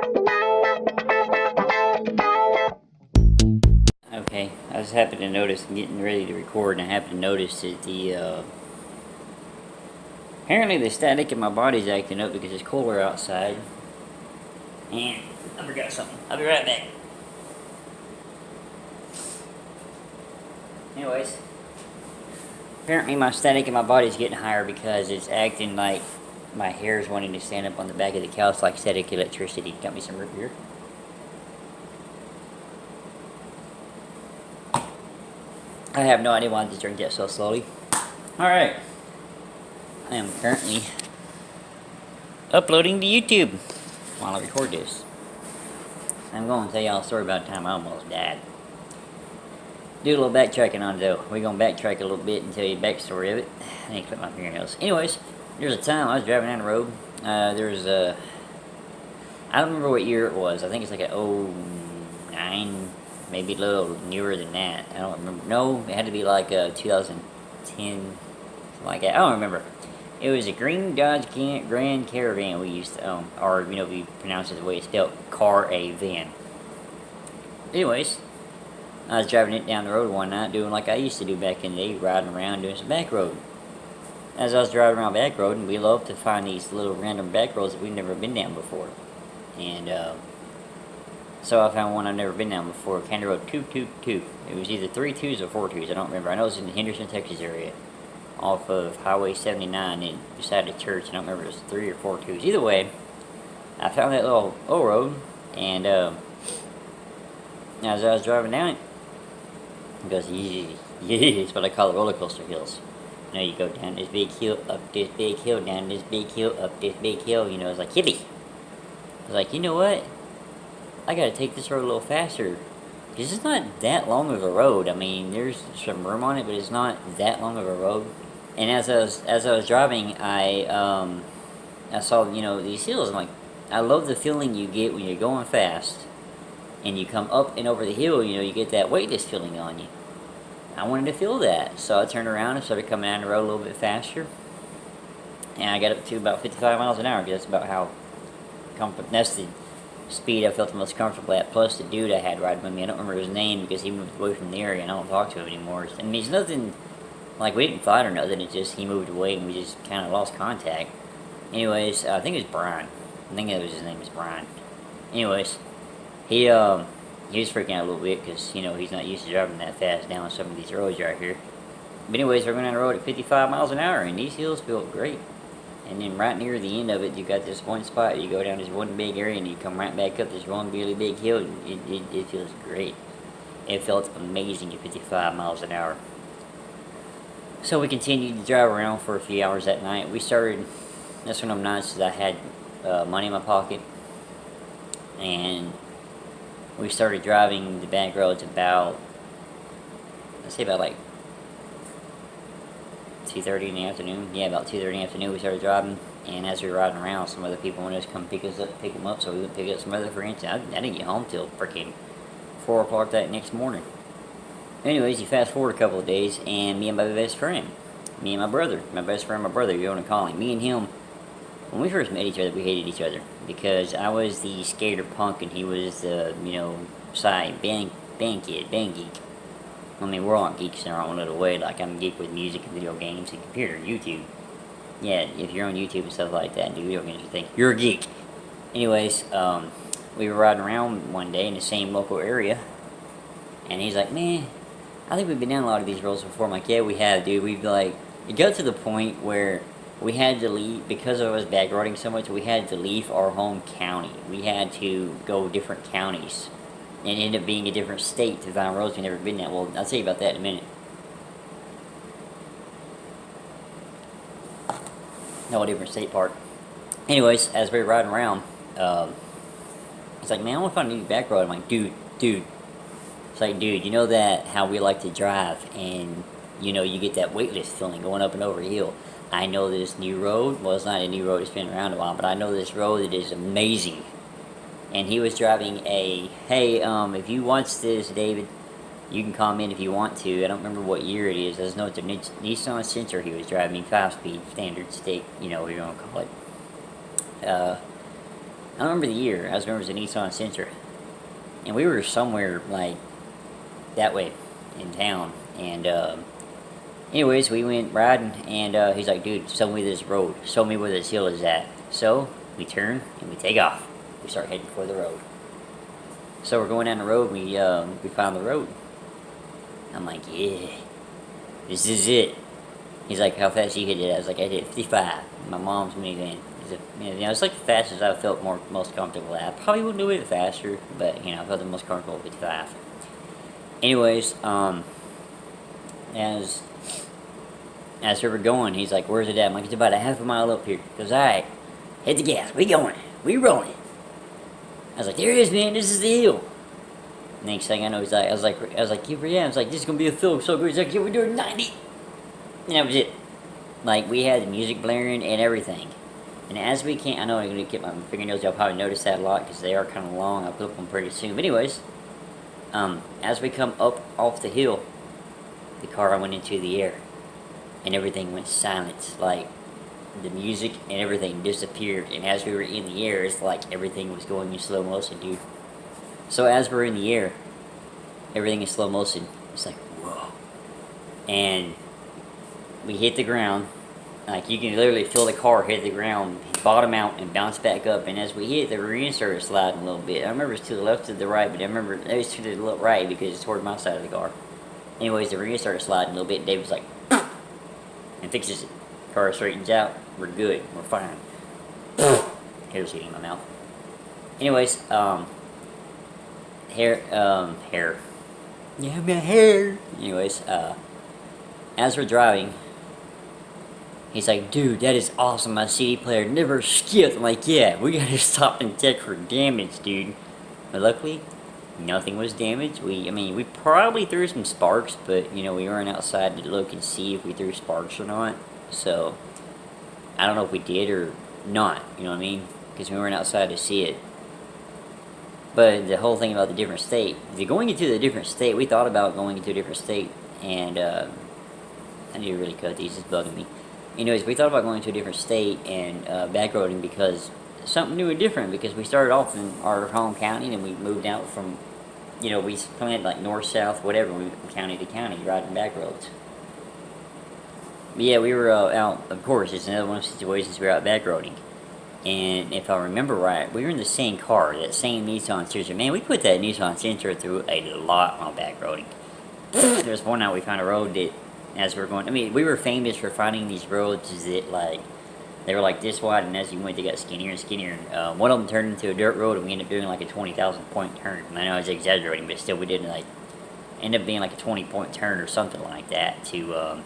Okay, I just happened to notice, I'm getting ready to record, and I happened to notice that apparently the static in my body's acting up because it's cooler outside. And I forgot something. I'll be right back. Anyways, apparently my static in my body's getting higher because it's acting like my hair is wanting to stand up on the back of the couch like static electricity. Got me some root beer. I have no idea why I just drink that so slowly. Alright. I am currently uploading to YouTube while I record this. I'm going to tell y'all a story about the time I almost died. Do a little backtracking on it though. We're going to backtrack a little bit and tell you the backstory of it. I need to clip my fingernails. Anyways, there's a time I was driving down the road. There's a... I don't remember what year it was. I think it's like a 09, maybe a little newer than that. I don't remember. No, it had to be like 2010, something like that. I don't remember. It was a green Dodge Grand Caravan we used to own. Or, you know, we pronounce it the way it's spelled, car-a-van. Anyways, I was driving it down the road one night, doing like I used to do back in the day, riding around doing some back road. As I was driving around back road, and we love to find these little random back roads that we've never been down before. And so I found one I've never been down before, County Road 222. It was either 3 2s or 4 2s, I don't remember. I know it was in the Henderson, Texas area, off of Highway 79 and beside the church. I don't remember if it was 3 or 4 2s. Either way, I found that little old road, and as I was driving down it, it goes, yeah, it's what I call the roller coaster hills. You know, you go down this big hill, up this big hill, down this big hill, up this big hill. You know, it's like hippie. I was like, you know what? I gotta take this road a little faster. Because it's not that long of a road. I mean, there's some room on it, but it's not that long of a road. And as I was driving, I saw, you know, these hills. I'm like, I love the feeling you get when you're going fast. And you come up and over the hill, you know, you get that weightless feeling on you. I wanted to feel that. So I turned around and started coming down the road a little bit faster. And I got up to about 55 miles an hour, because that's about how comfortable, that's the speed I felt the most comfortable at. Plus the dude I had riding with me, I don't remember his name because he moved away from the area and I don't talk to him anymore. I mean, it's nothing, like we didn't fight or nothing, it's just he moved away and we just kind of lost contact. Anyways, I think it was Brian. I think that was his name was Brian. Anyways, he was freaking out a little bit because, you know, he's not used to driving that fast down some of these roads right here. But anyways, we're going down the road at 55 miles an hour, and these hills feel great. And then right near the end of it, you got this one spot, you go down this one big area, and you come right back up this one really big hill, and it feels great. It felt amazing at 55 miles an hour. So we continued to drive around for a few hours that night. We started, that's one of them nights that I had money in my pocket. And we started driving the back roads about, let's say about like 2:30 in the afternoon. Yeah, about 2:30 in the afternoon we started driving. And as we were riding around, some other people wanted us to come pick them up, so we went pick up some other friends. I didn't get home till freaking 4 o'clock that next morning. Anyways, you fast forward a couple of days, and me and my best friend, me and my brother, my best friend, my brother, you want to call him, me and him, when we first met each other, we hated each other. Because I was the skater punk, and he was the, you know, band geek. I mean, we're all geeks in our own little way. Like, I'm a geek with music and video games and computer, YouTube. Yeah, if you're on YouTube and stuff like that and do video games, you think you're a geek. Anyways, we were riding around one day in the same local area, and he's like, man, I think we've been down a lot of these roads before. I'm like, yeah, we have, dude. We've like, it got to the point where we had to leave, because of us back roading so much, we had to leave our home county. We had to go different counties. And end up being a different state to find roads we've never been at. Well, I'll tell you about that in a minute. No, a different state part. Anyways, as we were riding around, it's like, man, I want to find a new back road. I'm like, dude. It's like, dude, you know that how we like to drive, and, you know, you get that weightless feeling going up and over a hill. I know this new road. Well, it's not a new road. It's been around a while, but I know this road that is amazing. And he was driving a, hey, if you watch this, David, you can comment if you want to. I don't remember what year it is. I just know it's a Nissan Sentra he was driving, 5-speed, standard stick, you know what you want to call it. I don't remember the year. I just remember it was a Nissan Sentra. And we were somewhere, like, that way in town. And, anyways, we went riding, and he's like, dude, show me this road. Show me where this hill is at. So, we turn, and we take off. We start heading for the road. So we're going down the road, we found the road. I'm like, yeah, this is it. He's like, how fast you hit it? I was like, I did 55. My mom's minivan. It's like the fastest I felt most comfortable at. I probably wouldn't do it faster, but I felt the most comfortable with 55. Anyways, as we were going, he's like, where's it at? I'm like, it's about a half a mile up here. He goes, alright, hit the gas, we going, we rolling. I was like, there it is, man, this is the hill. Next thing I know, he's like, I was like, yeah, I was like, this is gonna be a film so good. He's like, yeah, we're doing 90. And that was it. Like, we had the music blaring and everything. And as we came, I know I'm going to get my fingernails, y'all probably notice that a lot because they are kind of long. I'll clip them pretty soon. But anyways, as we come up off the hill, the car went into the air. And everything went silent. Like, the music and everything disappeared. And as we were in the air, it's like everything was going in slow motion, dude. So as we're in the air, everything is slow motion. It's like, whoa. And we hit the ground. Like, you can literally feel the car hit the ground, bottom out, and bounce back up. And as we hit, the rear end started sliding a little bit. I remember it's to the left to the right, but I remember it was to the right because it's toward my side of the car. Anyways, the rear end started sliding a little bit. Dave was like, and fixes it. Car straightens out. We're good. We're fine. Hair's hitting my mouth. Anyways, hair. Yeah, my hair. Anyways, as we're driving, he's like, dude, that is awesome. My CD player never skipped. I'm like, yeah, we gotta stop and check for damage, dude. But luckily, nothing was damaged. We probably threw some sparks, but, we weren't outside to look and see if we threw sparks or not. So, I don't know if we did or not, you know what I mean? Because we weren't outside to see it. But the whole thing about the different state, if you're going into the different state, we thought about going into a different state, and, I need to really cut these, it's bugging me. Anyways, we thought about going to a different state and backroading because something new and different. Because we started off in our home county and we moved out from, we planned like north, south, whatever, we went from county to county riding back roads. But yeah, we were out. Of course, it's another one of the situations we were out backroading. And if I remember right, we were in the same car, that same Nissan Sentra. Man, we put that Nissan Sentra through a lot on backroading. There's one night we found a road that, as we were going, we were famous for finding these roads that, like, they were like this wide, and as you went, they got skinnier and skinnier. And one of them turned into a dirt road, and we ended up doing like a 20,000 point turn. And I know I was exaggerating, but still, we did like end up being like a 20-point turn or something like that to,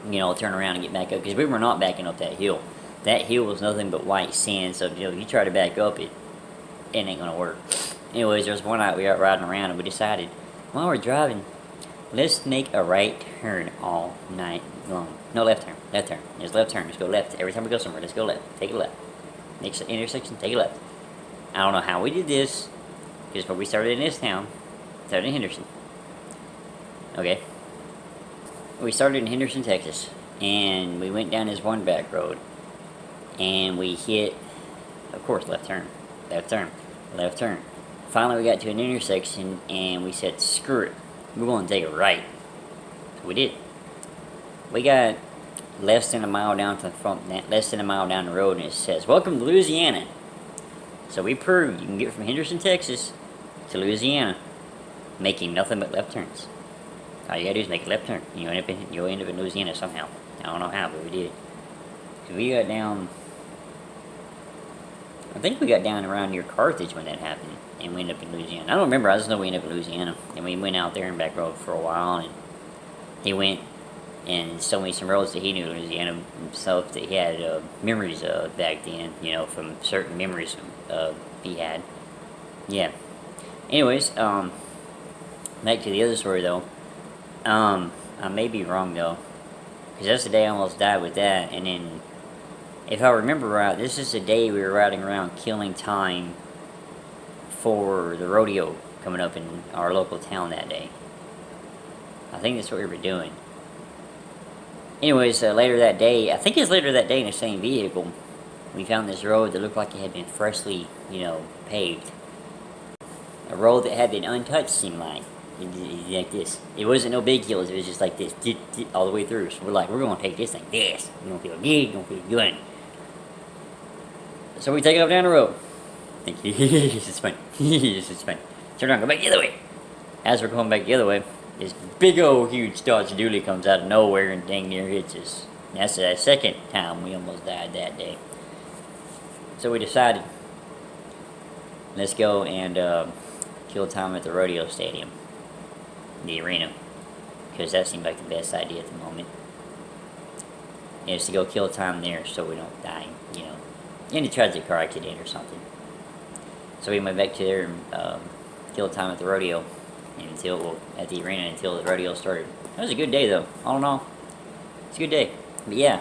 turn around and get back up because we were not backing up that hill. That hill was nothing but white sand, so you try to back up it ain't gonna work. Anyways, there was one night we were out riding around, and we decided while we're driving, let's make a right turn all night long. No, left turn. Left turn. There's left turn. Let's go left. Every time we go somewhere, let's go left. Take a left. Next intersection, take a left. I don't know how we did this, because when we started in this town, started in Henderson. Okay. We started in Henderson, Texas, and we went down this one back road, and we hit, of course, left turn. Left turn. Left turn. Finally, we got to an intersection, and we said, screw it. We're going to take a right. So we did. We got less than a mile down less than a mile down the road, and it says, welcome to Louisiana. So we proved you can get from Henderson, Texas to Louisiana making nothing but left turns. All you gotta do is make a left turn. You'll end up in Louisiana somehow. I don't know how, but we did. So we got down, I think we got down around near Carthage when that happened, and we ended up in Louisiana. I don't remember, I just know we ended up in Louisiana. And we went out there and back road for a while, and he went and showed me some roads that he knew in Louisiana, stuff that he had memories of back then, from certain memories he had. Yeah. Anyways, back to the other story though. I may be wrong though, because that's the day I almost died with that, and then, if I remember right, this is the day we were riding around killing time for the rodeo coming up in our local town that day. I think that's what we were doing. Anyways, later that day, I think it's later that day in the same vehicle, we found this road that looked like it had been freshly, paved. A road that had been untouched, seemed like. Like this. It wasn't no big hills, it was just like this, all the way through. So we're like, we're gonna take this like this. We're gonna feel good, gonna feel good. So we take it up down the road. Think, this is fun. This is fun. Turn around, go back the other way. As we're going back the other way, this big old huge Dodge Dually comes out of nowhere and dang near hits us. And that's the second time we almost died that day. So we decided, let's go and kill time at the rodeo stadium, the arena, because that seemed like the best idea at the moment. And it's to go kill time there so we don't die, in a tragic car accident or something. So we went back to there and killed time at the rodeo at the arena until the rodeo started. It was a good day though, all in all. It's a good day. But yeah,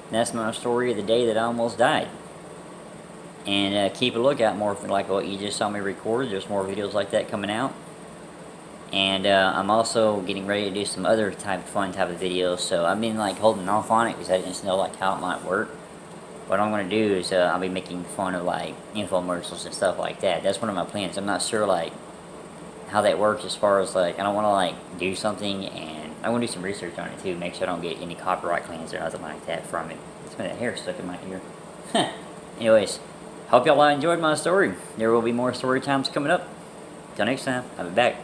that's my story of the day that I almost died. And keep a lookout more for like what you just saw me record. There's more videos like that coming out. And I'm also getting ready to do some other fun type of videos. So I've been like holding off on it because I didn't know like how it might work. What I'm going to do is I'll be making fun of like infomercials and stuff like that. That's one of my plans. I'm not sure like how that works as far as like I don't want to like do something, and I want to do some research on it too. Make sure I don't get any copyright claims or nothing like that from it. It's been that hair stuck in my ear. Anyways, hope y'all enjoyed my story. There will be more story times coming up. Till next time, I'll be back.